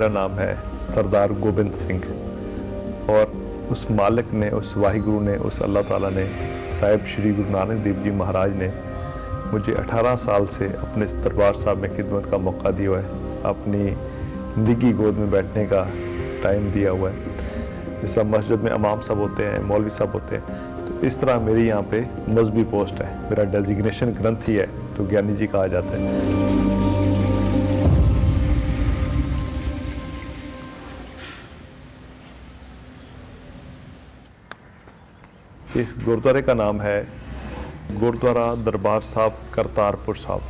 मेरा नाम है सरदार गोबिंद सिंह और उस मालिक ने, उस वाहिगुरु ने, उस अल्लाह ताला ने, साहिब श्री गुरु नानक देव जी महाराज ने मुझे 18 साल से अपने इस दरबार साहब में खिदमत का मौका दिया है, अपनी निगी गोद में बैठने का टाइम दिया हुआ है। जिस तरह मस्जिद में इमाम साहब होते हैं, मौलवी साहब होते हैं, तो इस तरह मेरी यहाँ पे मजहबी पोस्ट है। मेरा डेजिग्नेशन ग्रंथी है, तो ज्ञानी जी कहा जाता है। इस गुरुद्वारे का नाम है गुरुद्वारा दरबार साहब करतारपुर साहब।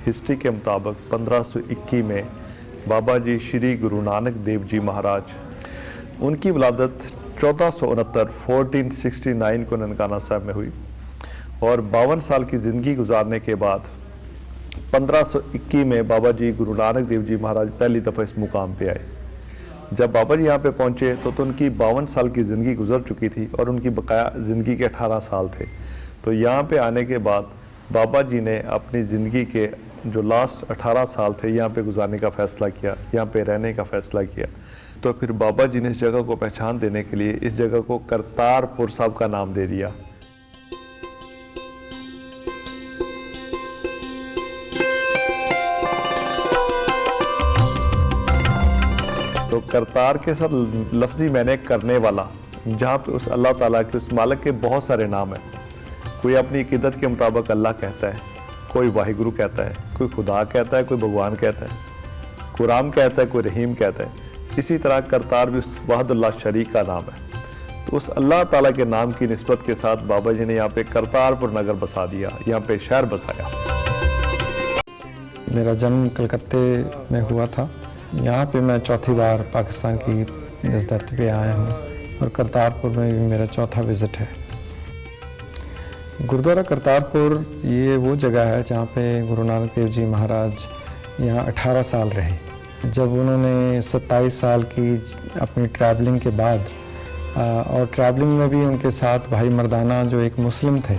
हिस्ट्री के मुताबिक 1521 में बाबा जी श्री गुरु नानक देव जी महाराज, उनकी विलादत 1469 को ननकाना साहब में हुई और 52 साल की ज़िंदगी गुजारने के बाद 1521 में बाबा जी गुरु नानक देव जी महाराज पहली दफ़ा इस मुकाम पे आए। जब बाबा जी यहाँ पे पहुँचे तो उनकी 52 साल की ज़िंदगी गुजर चुकी थी और उनकी बकाया ज़िंदगी के 18 साल थे। तो यहाँ पे आने के बाद बाबा जी ने अपनी ज़िंदगी के जो लास्ट 18 साल थे यहाँ पे गुजारने का फ़ैसला किया, यहाँ पे रहने का फ़ैसला किया। तो फिर बाबा जी ने इस जगह को पहचान देने के लिए इस जगह को करतारपुर साहब का नाम दे दिया। तो करतार के साथ लफ्ज़ी मैंने करने वाला, जहाँ पे उस अल्लाह ताला के, उस मालिक के बहुत सारे नाम हैं। कोई अपनी अक़ीदत के मुताबिक अल्लाह कहता है, कोई वाहिगुरु कहता है, कोई खुदा कहता है, कोई भगवान कहता है, कोई राम कहता है, कोई रहीम कहता है। इसी तरह करतार भी उस वहदुल्लाह शरीक का नाम है। तो उस अल्लाह ताला के नाम की निस्बत के साथ बाबा जी ने यहाँ पे करतारपुर नगर बसा दिया, यहाँ पे शहर बसाया। मेरा जन्म कलकत्ते में हुआ था। यहाँ पे मैं चौथी बार पाकिस्तान की इस धरती पे आया हूँ और करतारपुर में भी मेरा चौथा विज़िट है। गुरुद्वारा करतारपुर ये वो जगह है जहाँ पे गुरु नानक देव जी महाराज यहाँ 18 साल रहे। जब उन्होंने 27 साल की अपनी ट्रैवलिंग के बाद और ट्रैवलिंग में भी उनके साथ भाई मर्दाना जो एक मुस्लिम थे,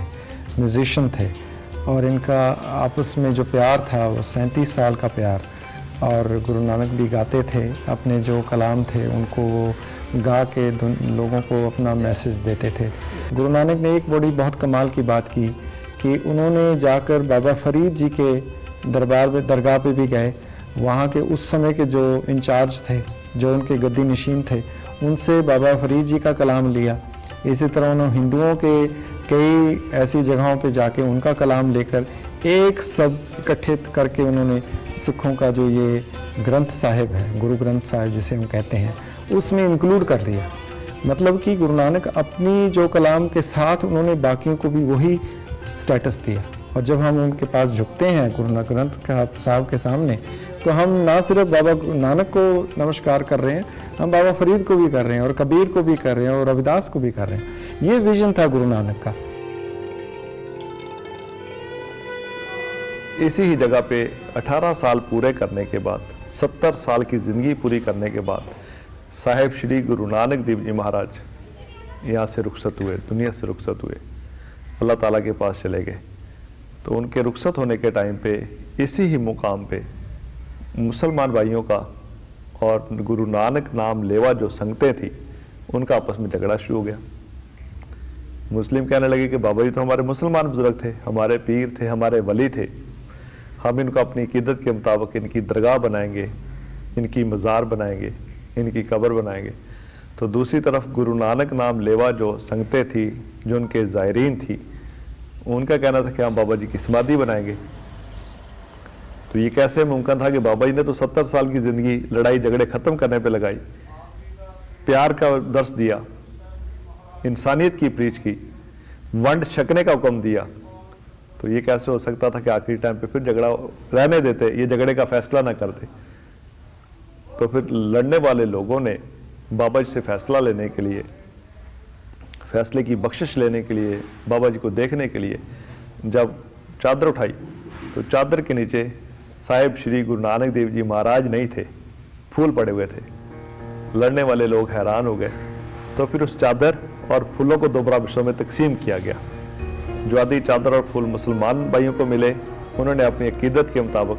म्यूज़िशियन थे, और इनका आपस में जो प्यार था वो 37 साल का प्यार। और गुरु नानक भी गाते थे, अपने जो कलाम थे उनको वो गा के लोगों को अपना मैसेज देते थे। गुरु नानक ने एक बड़ी बहुत कमाल की बात की कि उन्होंने जाकर बाबा फरीद जी के दरगाह पे भी गए। वहाँ के उस समय के जो इंचार्ज थे, जो उनके गद्दी नशीन थे, उनसे बाबा फरीद जी का कलाम लिया। इसी तरह उन्होंने हिंदुओं के कई ऐसी जगहों पे जाके उनका कलाम लेकर एक सब इकट्ठे करके उन्होंने सिखों का जो ये ग्रंथ साहिब है, गुरु ग्रंथ साहिब जिसे हम कहते हैं, उसमें इंक्लूड कर लिया। मतलब कि गुरु नानक अपनी जो कलाम के साथ उन्होंने बाकियों को भी वही स्टेटस दिया। और जब हम उनके पास झुकते हैं गुरु ग्रंथ साहब के सामने, तो हम ना सिर्फ बाबा नानक को नमस्कार कर रहे हैं, हम बाबा फरीद को भी कर रहे हैं और कबीर को भी कर रहे हैं और रविदास को भी कर रहे हैं। ये विजन था गुरु नानक का। इसी ही जगह पे 18 साल पूरे करने के बाद, 70 साल की ज़िंदगी पूरी करने के बाद साहिब श्री गुरु नानक देव जी महाराज यहाँ से रुखसत हुए, दुनिया से रुखसत हुए, अल्लाह ताला के पास चले गए। तो उनके रुखसत होने के टाइम पे इसी ही मुकाम पे मुसलमान भाइयों का और गुरु नानक नाम लेवा जो संगतें थी, उनका आपस में झगड़ा शुरू हो गया। मुस्लिम कहने लगे कि बाबा जी तो हमारे मुसलमान बुजुर्ग थे, हमारे पीर थे, हमारे वली थे, हम इनको अपनी अक़ीदत के मुताबिक इनकी दरगाह बनाएंगे, इनकी मज़ार बनाएंगे, इनकी कब्र बनाएंगे। तो दूसरी तरफ गुरु नानक नाम लेवा जो संगतें थी, जो उनके ज़ायरीन थी, उनका कहना था कि हम बाबा जी की समाधि बनाएंगे। तो ये कैसे मुमकिन था कि बाबा जी ने तो 70 साल की ज़िंदगी लड़ाई झगड़े ख़त्म करने पे लगाई, प्यार का दर्स दिया, इंसानियत की प्रीच की, वंड छकने का हुक्म दिया। तो ये कैसे हो सकता था कि आखिरी टाइम पे फिर झगड़ा रहने देते, ये झगड़े का फैसला ना करते। तो फिर लड़ने वाले लोगों ने बाबा जी से फैसला लेने के लिए, फैसले की बख्शिश लेने के लिए, बाबा जी को देखने के लिए जब चादर उठाई, तो चादर के नीचे साहिब श्री गुरु नानक देव जी महाराज नहीं थे, फूल पड़े हुए थे। लड़ने वाले लोग हैरान हो गए। तो फिर उस चादर और फूलों को दो बराबर हिस्सों में तकसीम किया गया। जो आदि चादर और फूल मुसलमान भाइयों को मिले, उन्होंने अपनी अकीदत के मुताबिक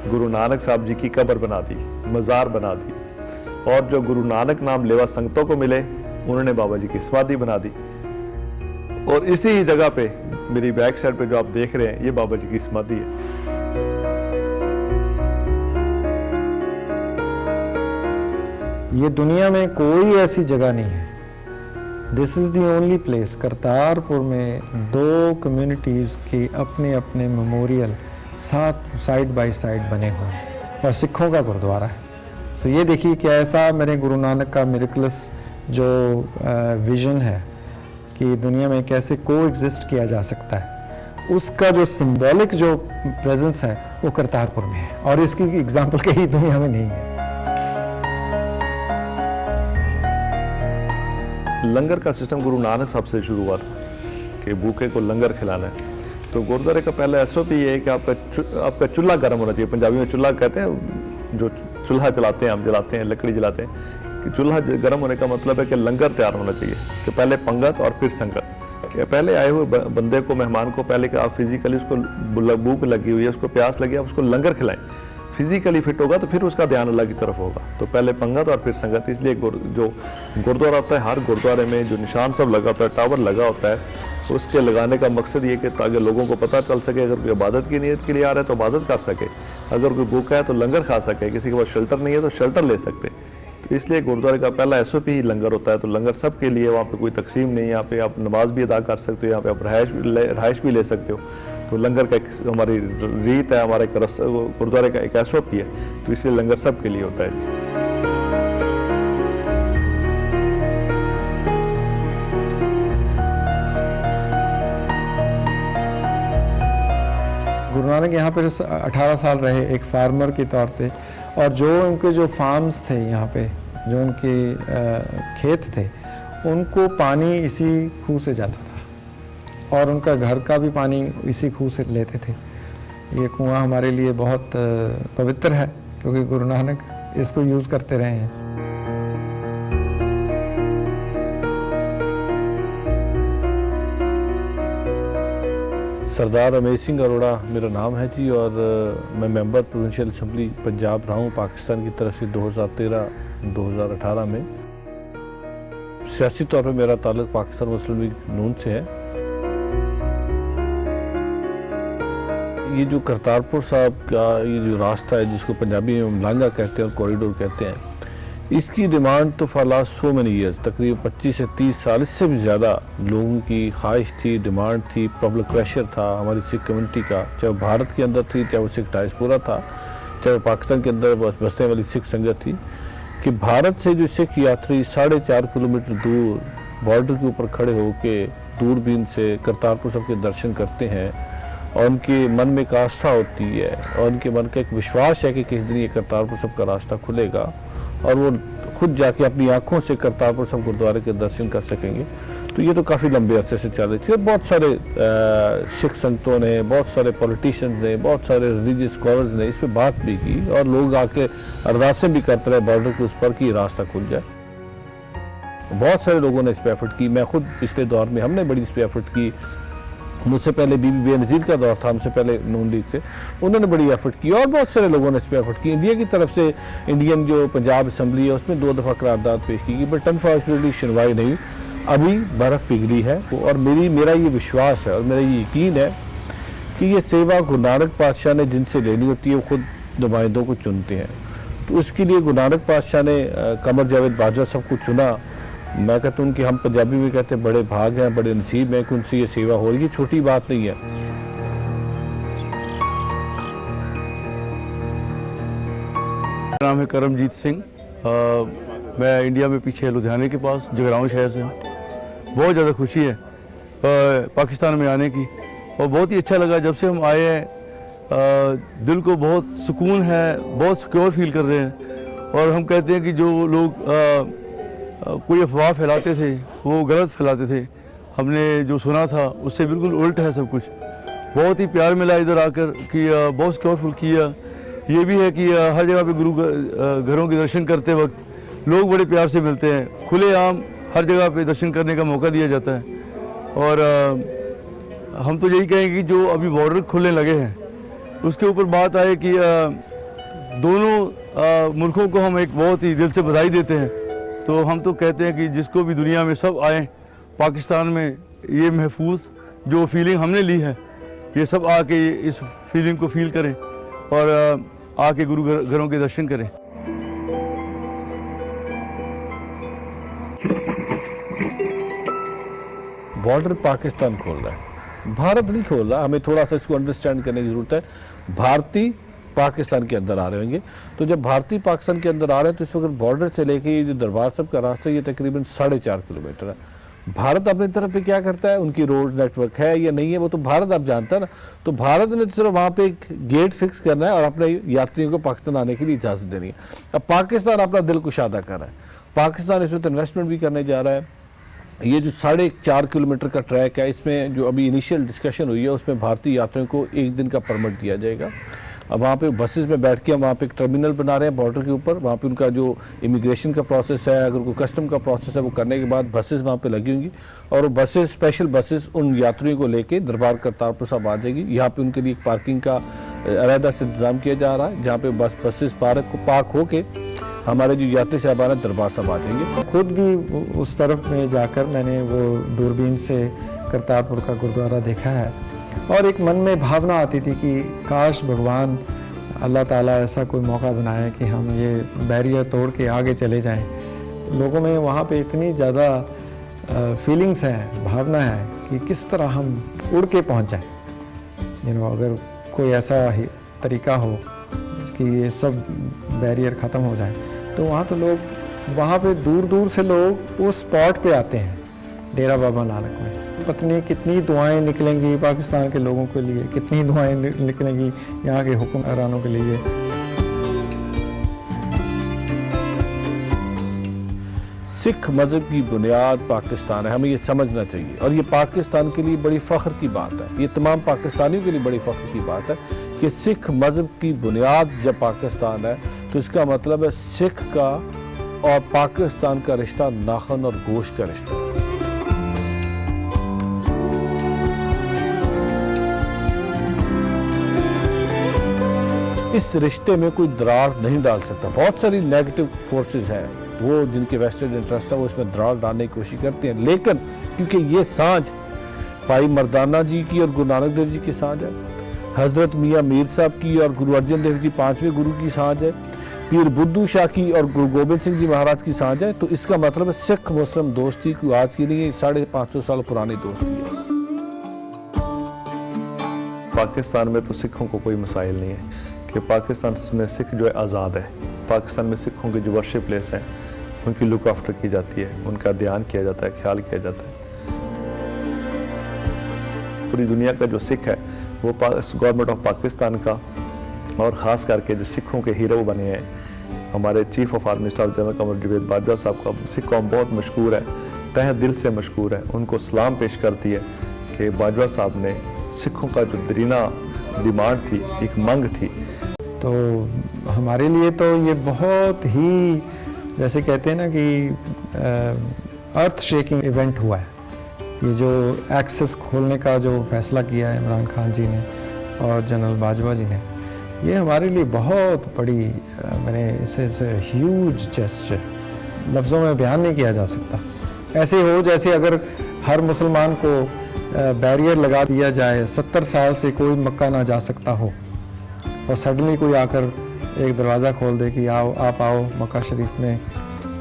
गुरु नानक साहब जी की कब्र बना दी, मज़ार बना दी, और जो गुरु नानक नाम लेवा संगतों को मिले उन्होंने बाबा जी की समाधि बना दी। और इसी ही जगह पे मेरी बैक साइड पे जो आप देख रहे हैं ये बाबा जी की समाधि है। ये दुनिया में कोई ऐसी जगह नहीं है, this is the only place. Kartarpur में 2 कम्युनिटीज़ के अपने अपने मेमोरियल साथ साइड बाय साइड बने हुए हैं और सिखों का गुरुद्वारा है। तो ये देखिए कि ऐसा मेरे गुरु नानक का मिरेकलस जो विजन है कि दुनिया में कैसे को एग्जिस्ट किया जा सकता है, उसका जो सिंबॉलिक जो प्रेजेंस है वो करतारपुर में है और इसकी एग्जाम्पल कहीं दुनिया में नहीं है। लंगर का सिस्टम गुरु नानक साहब से शुरू हुआ था कि भूखे को लंगर खिलाना है। तो गुरुद्वारे का पहला SOP ये है कि आपका चूल्हा गर्म होना चाहिए। पंजाबी में चूल्हा कहते हैं, जो चूल्हा जलाते हैं, हम जलाते हैं, लकड़ी जलाते हैं, कि चूल्हा गर्म होने का मतलब है कि लंगर तैयार होना चाहिए। कि पहले पंगत और फिर संगत। कि पहले आए हुए बंदे को, मेहमान को, पहले कि आप फिजिकली उसको भूख लगी हुई है, उसको प्यास लगी, आप उसको लंगर खिलाएं। फिजिकली फिट होगा तो फिर उसका ध्यान अल्लाह की तरफ होगा। तो पहले पंगत और फिर संगत। इसलिए जो गुरुद्वारा होता है, हर गुरुद्वारे में जो निशान सब लगा होता है, टावर लगा होता है, तो उसके लगाने का मकसद ये कि ताकि लोगों को पता चल सके, अगर कोई इबादत की नीयत के लिए आ रहा है तो इबादत कर सके, अगर कोई भूखा है तो लंगर खा सके, किसी के पास शेल्टर नहीं है तो शेल्टर ले सकते। तो इसलिए गुरुद्वारे का पहला SOP ही लंगर होता है। तो लंगर सब के लिए, वहाँ पे कोई तकसीम नहीं है। यहाँ पे आप नमाज भी अदा कर सकते हो, यहाँ पे आप रहाइश भी ले सकते हो। तो लंगर का एक हमारी रीत है, हमारा एक गुरुद्वारे का एक SOP है। तो इसलिए लंगर सब के लिए होता है। गुरु नानक यहाँ पर 18 साल रहे एक फार्मर के तौर पे, और जो उनके जो फार्म्स थे यहाँ पे, जो उनके खेत थे, उनको पानी इसी खूह से जाता था और उनका घर का भी पानी इसी खूह से लेते थे। ये कुआं हमारे लिए बहुत पवित्र है क्योंकि गुरु नानक इसको यूज़ करते रहे हैं। सरदार रमेश सिंह अरोड़ा मेरा नाम है जी, और मैं मेंबर प्रोविंशियल असम्बली पंजाब रहा हूँ पाकिस्तान की तरफ से 2013-2018 में। सियासी तौर पे मेरा ताल्लुक पाकिस्तान मुस्लिम लीग नून से है। ये जो करतारपुर साहब का ये जो रास्ता है, जिसको पंजाबी में लांगा कहते हैं और कॉरिडोर कहते हैं, इसकी डिमांड तो for last so many years, तकरीबन 25 से 30 साल, इससे भी ज़्यादा लोगों की ख्वाहिश थी, डिमांड थी, पब्लिक प्रेशर था हमारी सिख कम्युनिटी का, चाहे वो भारत के अंदर थी, चाहे वो सिख डायस्पोरा था, चाहे वो पाकिस्तान के अंदर बसने वाली सिख संगत थी, कि भारत से जो सिख यात्री 4.5 किलोमीटर दूर बॉर्डर के ऊपर खड़े होकर दूरबीन से करतारपुर साहब के दर्शन करते हैं और उनके मन में एक आस्था होती है और उनके मन का एक विश्वास है कि किसी दिन ये करतारपुर साहब का रास्ता खुलेगा और वो खुद जाके अपनी आंखों से करतारपुर साहब गुरुद्वारे के दर्शन कर सकेंगे। तो ये तो काफ़ी लंबे अरसे से चल रही थी और बहुत सारे सिख संतों ने, बहुत सारे पॉलिटिशियंस ने, बहुत सारे रिलीजियस स्कॉलर्स ने इस पर बात भी की और लोग आके अरदासें भी करते रहे बॉर्डर के उस पर कि रास्ता खुल जाए। बहुत सारे लोगों ने इस पर एफर्ट की। मैं खुद पिछले दौर में हमने बड़ी इस पर एफर्ट की। मुझसे पहले बीबी बेनज़ीर का दौर था, हमसे पहले नून लीग से, उन्होंने बड़ी एफर्ट की और बहुत सारे लोगों ने इस पर एफर्ट की। इंडिया की तरफ से इंडियन जो पंजाब असम्बली है उसमें 2 दफ़ा करारदाद पेश की गई, बट अनफॉर्चुनेटली सुनवाई नहीं। अभी बर्फ़ पिघली है और मेरा ये विश्वास है और मेरा ये यकीन है कि ये सेवा गुरु नानक पातशाह ने जिनसे लेनी होती है वो खुद नुमाइंदों को चुनते हैं। तो उसके लिए गुरु नानक पातशाह ने कमर जावेद बाजवा साहब को चुना। मैं कहता हूँ कि हम पंजाबी में कहते हैं बड़े भाग हैं, बड़े नसीब हैं कि उनसे ये सेवा हो रही है, छोटी बात नहीं है। मेरा नाम है करमजीत सिंह। मैं इंडिया में पीछे लुधियाने के पास जगराऊँ शहर से हूँ। बहुत ज़्यादा खुशी है पाकिस्तान में आने की और बहुत ही अच्छा लगा जब से हम आए हैं। दिल को बहुत सुकून है, बहुत सिक्योर फील कर रहे हैं। और हम कहते हैं कि जो लोग कोई अफवाह फैलाते थे वो गलत फैलाते थे। हमने जो सुना था उससे बिल्कुल उल्ट है सब कुछ। बहुत ही प्यार मिला इधर आकर कि बहुत सिक्योरफुल किया। ये भी है कि हर जगह पे गुरु घरों के दर्शन करते वक्त लोग बड़े प्यार से मिलते हैं। खुलेआम हर जगह पे दर्शन करने का मौका दिया जाता है। और हम तो यही कहेंगे कि जो अभी बॉर्डर खुलने लगे हैं उसके ऊपर बात आए कि दोनों मुल्कों को हम एक बहुत ही दिल से बधाई देते हैं। तो हम तो कहते हैं कि जिसको भी दुनिया में सब आए पाकिस्तान में, ये महफूज जो फीलिंग हमने ली है, ये सब आके इस फीलिंग को फील करें और आके गुरु घरों के दर्शन करें। बॉर्डर पाकिस्तान खोल रहा है, भारत नहीं खोल रहा। हमें थोड़ा सा इसको अंडरस्टैंड करने की ज़रूरत है। भारतीय पाकिस्तान के अंदर आ रहे होंगे, तो जब भारतीय पाकिस्तान के अंदर आ रहे हैं तो इस वक्त बॉर्डर से लेके ये जो दरबार साहब का रास्ता, ये तकरीबन 4.5 किलोमीटर है। भारत अपनी तरफ पे क्या करता है, उनकी रोड नेटवर्क है या नहीं है, वो तो भारत आप जानता है ना। तो भारत ने सिर्फ वहाँ पे एक गेट फिक्स करना है और अपने यात्रियों को पाकिस्तान आने के लिए इजाज़त देनी है। अब पाकिस्तान अपना दिल कुशादा कर रहा है, पाकिस्तान इस वक्त इन्वेस्टमेंट भी करने जा रहा है। ये जो 4.5 किलोमीटर का ट्रैक है, इसमें जो अभी इनिशियल डिस्कशन हुई है उसमें भारतीय यात्रियों को 1 दिन का परमिट दिया जाएगा। अब वहाँ पे बसेस में बैठ के हम वहाँ पे एक टर्मिनल बना रहे हैं बॉर्डर के ऊपर। वहाँ पे उनका जो इमिग्रेशन का प्रोसेस है, अगर कोई कस्टम का प्रोसेस है, वो करने के बाद बसेस वहाँ पे लगी होंगी और वो बसेस, स्पेशल बसेस उन यात्रियों को लेके दरबार करतारपुर साहब आ जाएगी। यहाँ पे उनके लिए पार्किंग का अलहदा से इंतजाम किया जा रहा है, जहाँ पे बसेस पार्क होके हमारे जो यात्री साहबान है दरबार साहब आ जाएंगे। खुद भी उस तरफ में जाकर मैंने वो दूरबीन से करतारपुर का गुरुद्वारा देखा है और एक मन में भावना आती थी कि काश भगवान अल्लाह ताला ऐसा कोई मौका बनाए कि हम ये बैरियर तोड़ के आगे चले जाएं। लोगों में वहाँ पे इतनी ज़्यादा फीलिंग्स हैं, भावना है कि किस तरह हम उड़ के पहुँच जाएं। अगर कोई ऐसा ही तरीका हो कि ये सब बैरियर ख़त्म हो जाए तो वहाँ तो लोग, वहाँ पे दूर दूर से लोग उस स्पॉट पे आते हैं डेरा बाबा नानक में। पत्नी कितनी दुआएं निकलेंगी पाकिस्तान के लोगों के लिए, कितनी दुआएं निकलेंगी यहाँ के हुक्मरानों के लिए। सिख मज़हब की बुनियाद पाकिस्तान है, हमें ये समझना चाहिए और ये पाकिस्तान के लिए बड़ी फ़ख्र की बात है। ये तमाम पाकिस्तानियों के लिए बड़ी फ़ख्र की बात है कि सिख मज़हब की बुनियाद जब पाकिस्तान है तो इसका मतलब है सिख का और पाकिस्तान का रिश्ता नाखन और गोश्त का रिश्ता। इस रिश्ते में कोई दरार नहीं डाल सकता। बहुत सारी नेगेटिव फोर्सेस हैं वो जिनके वेस्टेड इंटरेस्ट है, वो इसमें दरार डालने की कोशिश करते हैं, लेकिन क्योंकि ये सांझ भाई मर्दाना जी की और गुरु नानक देव जी की सांझ है, हज़रत मियाँ मीर साहब की और गुरु अर्जन देव जी 5वें गुरु की सांझ है, पीर बुद्धू शाह की और गुरु गोबिंद सिंह जी महाराज की सांझ है। तो इसका मतलब है सिख मुस्लिम दोस्ती कोई आज की नहीं है, 550 साल पुरानी दोस्ती है। पाकिस्तान में तो सिखों को कोई मसाइल नहीं है कि पाकिस्तान में सिख जो है आज़ाद है। पाकिस्तान में सिखों की जो वर्शिप प्लेस है उनकी लुक आफ्टर की जाती है, उनका ध्यान किया जाता है, ख्याल किया जाता है। पूरी दुनिया का जो सिख है वो गवर्नमेंट ऑफ पाकिस्तान का और ख़ास करके जो सिखों के हीरो बने हैं, हमारे chief of army staff general Qamar Javed Bajwa साहब का सिख कौम बहुत मशहूर है, तहे दिल से मशहूर है। उनको सलाम पेश करती है कि बाजवा साहब ने सिखों का जो दरीना डिमांड थी, एक मंग थी, तो हमारे लिए तो ये बहुत ही, जैसे कहते हैं ना कि अर्थ शेकिंग इवेंट हुआ है। ये जो एक्सेस खोलने का जो फैसला किया है इमरान खान जी ने और जनरल बाजवा जी ने, ये हमारे लिए बहुत बड़ी, मैंने इसे ह्यूज जेस्चर लफ्ज़ों में बयान नहीं किया जा सकता। ऐसे हो जैसे अगर हर मुसलमान को बैरियर लगा दिया जाए, 70 साल से कोई मक्का ना जा सकता हो और सडनली कोई आकर एक दरवाज़ा खोल दे कि आओ, आप आओ मक्का शरीफ में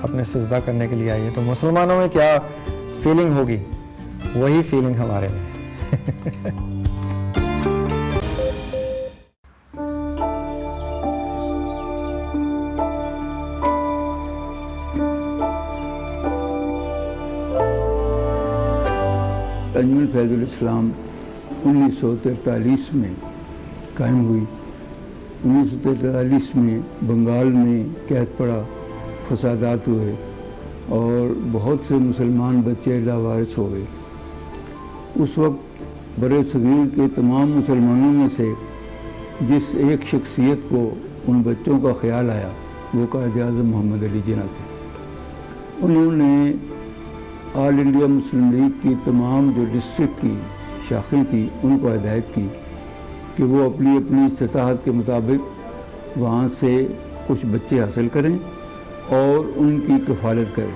अपने सजदा करने के लिए आइए, तो मुसलमानों में क्या फीलिंग होगी, वही फीलिंग हमारे में अंजुमन फैज़ुल इस्लाम 1943 में कायम हुई। 1943 में बंगाल में कैद पड़ा, फसादात हुए और बहुत से मुसलमान बच्चे लावारिस हो गए। उस वक्त बड़े सगीर के तमाम मुसलमानों में से जिस एक शख्सियत को उन बच्चों का ख्याल आया वो कायद-ए-आज़म मोहम्मद अली जिन्ना थे। उन्होंने ऑल इंडिया मुस्लिम लीग की तमाम जो डिस्ट्रिक्ट की शाखें थी उनको हिदायत की कि वो अपनी अपनी इस्तिताअत के मुताबिक वहाँ से कुछ बच्चे हासिल करें और उनकी कफालत करें।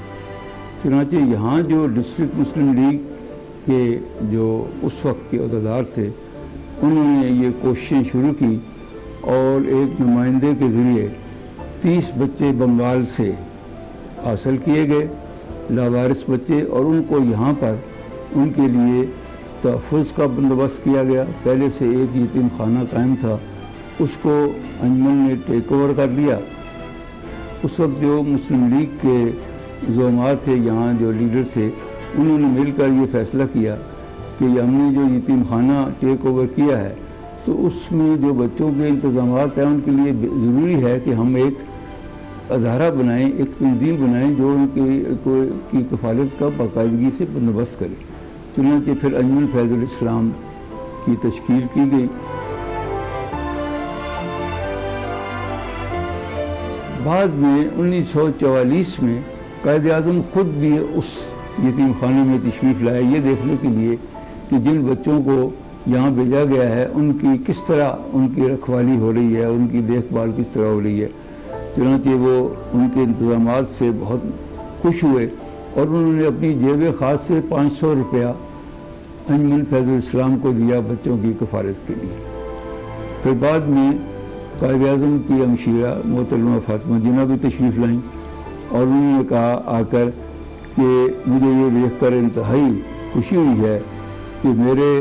चुनांचे यहाँ जो डिस्ट्रिक्ट मुस्लिम लीग के जो उस वक्त के अहदेदार थे, उन्होंने ये कोशिशें शुरू की और एक नुमाइंदे के ज़रिए 30 बच्चे बंगाल से हासिल किए गए, लावारिस बच्चे, और उनको यहाँ पर उनके लिए तहफ़्फ़ुज़ का बंदोबस्त किया गया। पहले से एक यतीम खाना कायम था, उसको अंजुमन ने टेक ओवर कर लिया। उस वक्त जो मुस्लिम लीग के ज़ोमार थे, यहाँ जो लीडर थे, उन्होंने मिलकर ये फ़ैसला किया कि हमने जो यतीम खाना टेक ओवर किया है, तो उसमें जो बच्चों के इंतज़ामात हैं उनके लिए ज़रूरी है कि हम एक अदारा बनाएं, एक तंजीम बनाएं जो उनकी कफालत का बाकायदगी से बंदोबस्त करे। चुनांचे फिर अंजुमन फैज़ुल इस्लाम की तश्कील की गई। बाद में 1944 में कायद-ए-आज़म खुद भी उस यतीम खाने में तशरीफ़ लाए, ये देखने के लिए कि जिन बच्चों को यहाँ भेजा गया है उनकी किस तरह उनकी रखवाली हो रही है, उनकी देखभाल किस तरह हो रही है। चुनांचे वो उनके इंतज़ामात से बहुत खुश हुए और उन्होंने अपनी जेब ख़ास से 500 रुपया अंजुमन फैज़ुल इस्लाम को दिया बच्चों की कफालत के लिए। फिर बाद में कायद-ए-आज़म की हमशीरा मोहतरमा फ़ातिमा जिन्ना भी तशरीफ़ लाईं और उन्होंने कहा आकर कि मुझे ये देख कर इंतहाई खुशी हुई है कि मेरे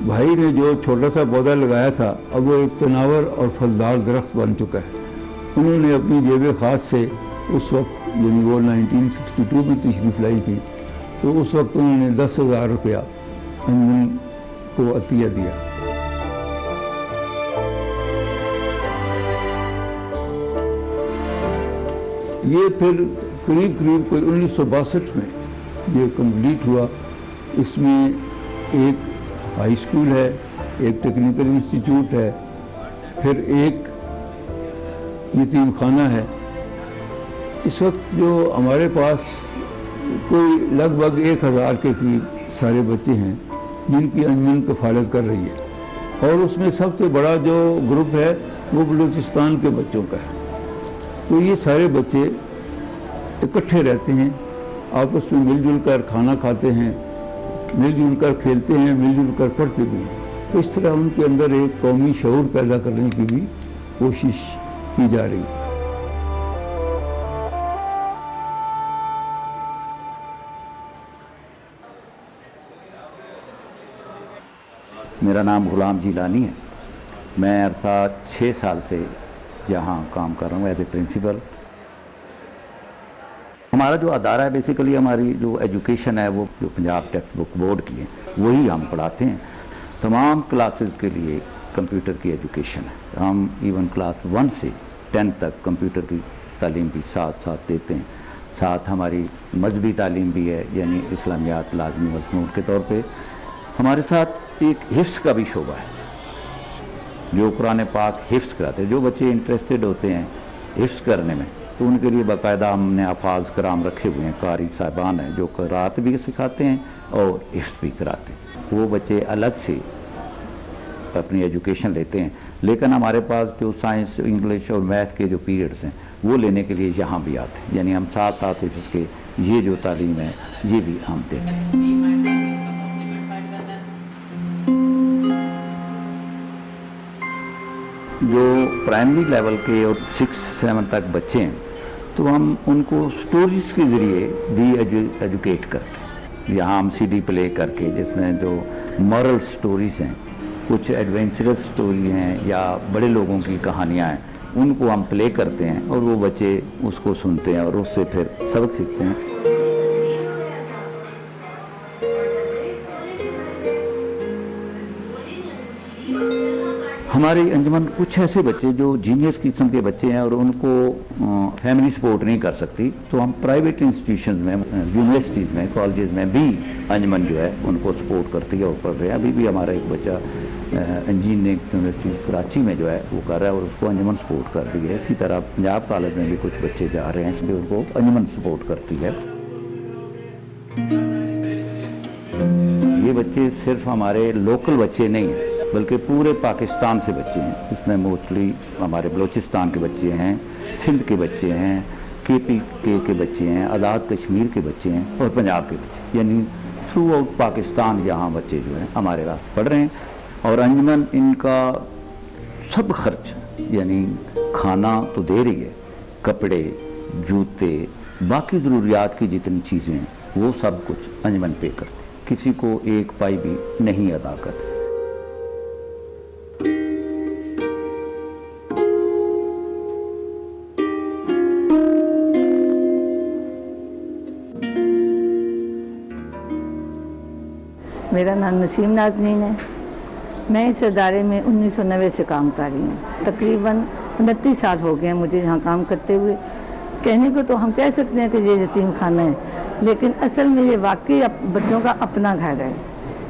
भाई ने जो छोटा सा पौधा लगाया था, अब वो एक तनावर और फलदार दरख्त बन चुका है। उन्होंने अपनी जेब ख़ास से उस वक्त, यानी वो 1962 में तशरीफ़ लाई थी, तो उस वक्त उन्होंने 10,000 रुपया अंजुमन को अतिया दिया। ये फिर करीब करीब कोई 1962 में ये कंप्लीट हुआ। इसमें एक हाई स्कूल है, एक टेक्निकल इंस्टीट्यूट है, फिर एक यतीम खाना है। इस वक्त जो हमारे पास कोई लगभग 1000 के करीब सारे बच्चे हैं जिनकी अंजुमन कफालत कर रही है, और उसमें सबसे बड़ा जो ग्रुप है वो बलूचिस्तान के बच्चों का है। तो ये सारे बच्चे इकट्ठे रहते हैं, आपस में मिलजुल कर खाना खाते हैं, मिलजुल कर खेलते हैं, मिलजुल कर पढ़ते भी हैं। तो इस तरह उनके अंदर एक कौमी शऊर पैदा करने की भी कोशिश की जा रही है। मेरा नाम गुलाम जिलानी है। मैं अरसा 6 साल से यहाँ काम कर रहा हूँ एज ए प्रिंसिपल। हमारा जो अदारा है, बेसिकली हमारी जो एजुकेशन है वो जो पंजाब टेक्स्ट बुक बोर्ड की है वही हम पढ़ाते हैं। तमाम क्लासेस के लिए कंप्यूटर की एजुकेशन है। हम इवन क्लास 1 से 10 तक कंप्यूटर की तालीम भी साथ साथ देते हैं। साथ हमारी मजहबी तालीम भी है, यानी इस्लामियात लाजमी मज़मून के तौर पे। हमारे साथ एक हिफ्ज़ का भी शोबा है, जो कुरान पाक हिफ्ज़ कराते हैं। जो बच्चे इंटरेस्टेड होते हैं हिफ्ज़ करने में, तो उनके लिए बाकायदा हमने हफ़ाज़ कराम रखे हुए हैं, कारी साहिबान हैं जो क़राअत भी सिखाते हैं और हिफ्ज़ भी कराते हैं। वो बच्चे अलग से अपनी एजुकेशन लेते हैं, लेकिन हमारे पास जो साइंस, इंग्लिश और मैथ के जो पीरियड्स हैं वो लेने के लिए यहाँ भी आते हैं। यानी हम साथ साथ हिफ्ज़ के ये जो तालीम है ये भी हम देते हैं। जो प्राइमरी लेवल के और 6-7 तक बच्चे हैं, तो हम उनको स्टोरीज़ के ज़रिए भी एजुकेट करते हैं। यहाँ हम CD प्ले करके, जिसमें जो मॉरल स्टोरीज़ हैं, कुछ एडवेंचरस स्टोरी हैं या बड़े लोगों की कहानियाँ हैं, उनको हम प्ले करते हैं और वो बच्चे उसको सुनते हैं और उससे फिर सबक सीखते हैं। हमारी अंजुमन कुछ ऐसे बच्चे जो जीनियस किस्म के बच्चे हैं और उनको फैमिली सपोर्ट नहीं कर सकती, तो हम प्राइवेट इंस्टीट्यूशन में, यूनिवर्सिटीज़ में, कॉलेजेस में भी अंजुमन जो है उनको सपोर्ट करती है और पढ़ रहे हैं। अभी भी हमारा एक बच्चा इंजीनियरिंग यूनिवर्सिटी कराची में जो है वो कर रहा है और उसको अंजुमन सपोर्ट कर रही है। इसी तरह पंजाब कॉलेज में भी कुछ बच्चे जा रहे हैं, इसलिए उनको अंजुमन सपोर्ट करती है। ये बच्चे सिर्फ हमारे लोकल बच्चे नहीं हैं, बल्कि पूरे पाकिस्तान से बच्चे हैं। इसमें मोस्टली हमारे बलूचिस्तान के बच्चे हैं, सिंध के बच्चे हैं, KPK के बच्चे हैं, आज़ाद कश्मीर के बच्चे हैं और पंजाब के बच्चे, यानी थ्रू आउट पाकिस्तान यहाँ बच्चे जो हैं हमारे पास पढ़ रहे हैं। और अंजुमन इनका सब खर्च, यानी खाना तो दे रही है, कपड़े, जूते, बाकी ज़रूरियात की जितनी चीज़ें हैं वो सब कुछ अंजुमन पे करती, किसी को एक पाई भी नहीं अदा करती। मेरा नाम नसीम नाज़नीन है। मैं इस अदारे में 1990 से काम कर रही हूँ। तकरीबन 29 साल हो गए हैं मुझे यहाँ काम करते हुए। कहने को तो हम कह सकते हैं कि ये यतीम खाना है, लेकिन असल में ये वाकई बच्चों का अपना घर है,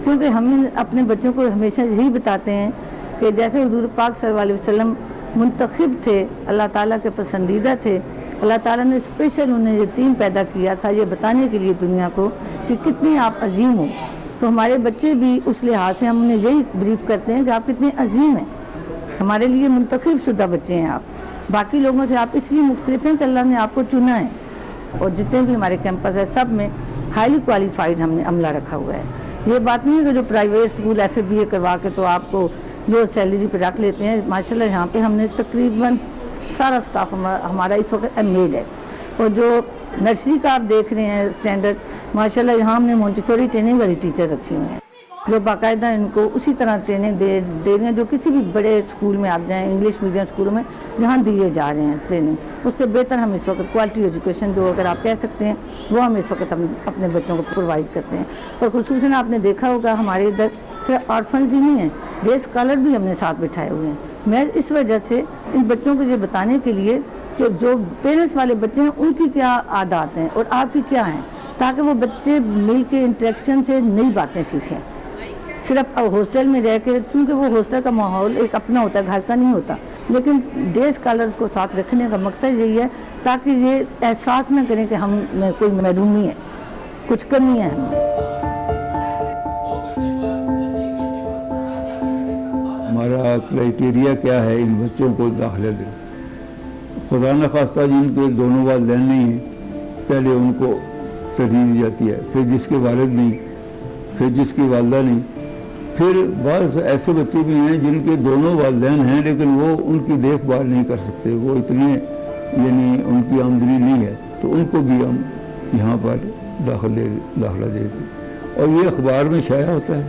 क्योंकि हम अपने बच्चों को हमेशा यही बताते हैं कि जैसे हुज़ूर पाक सल्लल्लाहु अलैहि वसल्लम मुंतखब थे, अल्लाह ताला के पसंदीदा थे, अल्लाह ताला ने स्पेशल उन्हें यतीम पैदा किया था ये बताने के लिए दुनिया को कि कितनी आप अजीम हो। तो हमारे बच्चे भी उस लिहाज से हम उन्हें यही ब्रीफ करते हैं कि आप कितने अजीम हैं, हमारे लिए मुंतखब शुदा बच्चे हैं आप, बाकी लोगों से आप इसलिए मुख्तलिफ हैं कि अल्लाह ने आपको चुना है। और जितने भी हमारे कैंपस है सब में हाईली क्वालिफाइड हमने अमला रखा हुआ है। ये बात नहीं है कि जो प्राइवेट स्कूल FA BA करवा के तो आपको लो सैलरी पे रख लेते हैं। माशाल्लाह यहाँ पे हमने तकरीबन सारा स्टाफ हमारा इस वक्त एमएड है। और जो नर्सरी का आप देख रहे हैं स्टैंडर्ड, माशाल्लाह यहाँ हमने मोंटेसोरी ट्रेनिंग वाली टीचर रखी हुई हैं जो बाकायदा इनको उसी तरह ट्रेनिंग दे रहे हैं जो किसी भी बड़े स्कूल में आप जाएं, इंग्लिश मीडियम स्कूलों में जहाँ दिए जा रहे हैं ट्रेनिंग, उससे बेहतर हम इस वक्त क्वालिटी एजुकेशन जो अगर आप कह सकते हैं वो हम इस वक्त हम अपने बच्चों को प्रोवाइड करते हैं। और खुसूसन आपने देखा होगा हमारे इधर सिर्फ ऑर्फन्स ही नहीं है, डे स्कॉलर भी हमने साथ बिठाए हुए हैं। मैं इस वजह से इन बच्चों को ये बताने के लिए कि जो पेरेंट्स वाले बच्चे हैं उनकी क्या आदत हैं और आपकी क्या हैं, ताकि वो बच्चे मिल के इंटरेक्शन से नई बातें सीखें। सिर्फ हॉस्टल में रह के, क्योंकि वो हॉस्टल का माहौल एक अपना होता है, घर का नहीं होता, लेकिन डे स्कॉलर्स को साथ रखने का मकसद यही है ताकि ये एहसास न करें कि हम में कोई महरूमी है, कुछ कमी है हमें। हमारा क्राइटेरिया क्या है इन बच्चों को दाखिला दें। खुदा न खास्ता जिनके दोनों वालिदैन नहीं हैं, पहले उनको तरजीह दी जाती है, फिर जिसके वालिद नहीं, फिर जिसकी वालदा नहीं। फिर बहुत ऐसे बच्चे भी हैं जिनके दोनों वालिदैन हैं लेकिन वो उनकी देखभाल नहीं कर सकते, वो इतने यानी उनकी आमदनी नहीं है, तो उनको भी हम यहाँ पर दाखिला दे दें। और ये अखबार में शाया होता है,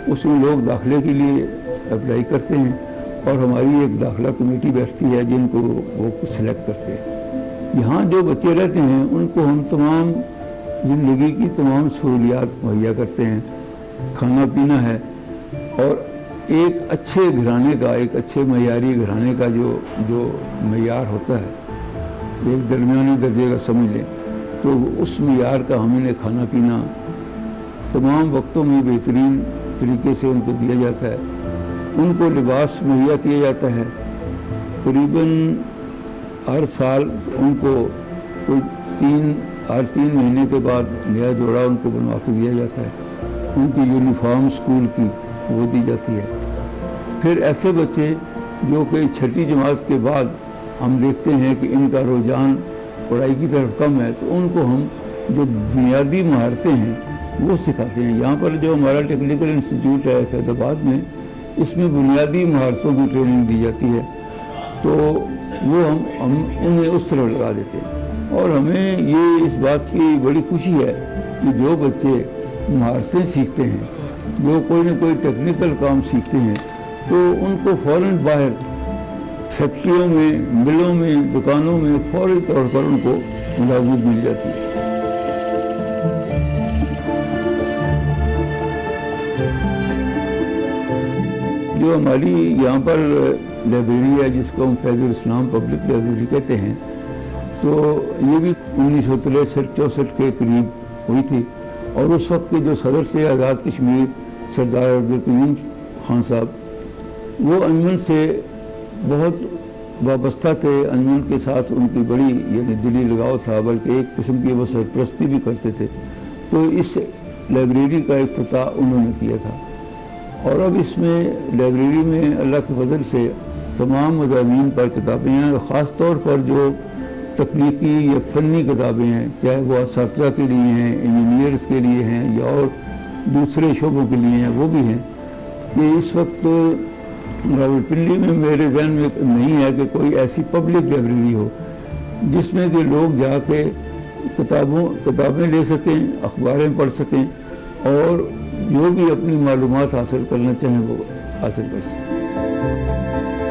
उसमें लोग दाखिले के लिए अप्लाई करते हैं और हमारी एक दाखिला कमेटी बैठती है जिनको वो सिलेक्ट करते हैं। यहाँ जो बच्चे रहते हैं उनको हम तमाम ज़िंदगी की तमाम सहूलियात मुहैया करते हैं, खाना पीना है और एक अच्छे घराने का, एक अच्छे मयारी घराने का जो मयार होता है, एक दरमियानी दर्जे का समझ लें, तो उस मयार का हम इन्हें खाना पीना तमाम वक्तों में बेहतरीन तरीके से उनको दिया जाता है। उनको लिबास मुहैया किया जाता है। करीबन हर साल उनको कोई हर 3 महीने के बाद नया जोड़ा उनको बनवा के दिया जाता है। उनकी यूनिफॉर्म स्कूल की वो दी जाती है। फिर ऐसे बच्चे जो कि 6ठी जमात के बाद हम देखते हैं कि इनका रुझान पढ़ाई की तरफ कम है, तो उनको हम जो बुनियादी महारतें हैं वो सिखाते हैं। यहाँ पर जो हमारा टेक्निकल इंस्टीट्यूट है फैज़ाबाद में, इसमें बुनियादी महारतों की ट्रेनिंग दी जाती है, तो वो हम उन्हें उस तरफ लगा देते हैं। और हमें ये इस बात की बड़ी खुशी है कि जो बच्चे महारतें सीखते हैं, जो कोई ना कोई टेक्निकल काम सीखते हैं, तो उनको फ़ौरन बाहर फैक्ट्रियों में, मिलों में, दुकानों में फौरी तौर पर उनको मुलाज़मत मिल जाती है। जो हमारी यहाँ पर लाइब्रेरी है जिसको हम फैज़ुल इस्लाम पब्लिक लाइब्रेरी कहते हैं, तो ये भी 1963-64 के करीब हुई थी। और उस वक्त के जो सदर थे आज़ाद कश्मीर सरदार अब्दुल कयूम खान साहब, वो अंजुमन से बहुत वाबस्ता थे। अंजुमन के साथ उनकी बड़ी यानी दिली लगाव था, बल्कि एक किस्म की वो सरपरस्ती भी करते थे। तो इस लाइब्रेरी का इफ्तिताह उन्होंने किया था और अब इसमें लाइब्रेरी में अल्लाह के फजल से तमाम मज़ामीन पर किताबें हैं, ख़ास तौर पर जो तकनीकी या फ़नी किताबें हैं, चाहे वो असातिज़ा के लिए हैं, इंजीनियर्स के लिए हैं या और दूसरे शोबों के लिए हैं, वो भी हैं। कि इस वक्त रावलपिंडी में मेरे जहन में नहीं है कि कोई ऐसी पब्लिक लाइब्रेरी हो जिसमें कि लोग जाके किताबें ले सकें, अखबारें पढ़ सकें और जो भी अपनी मालूमात हासिल करना चाहें वो हासिल कर सकें।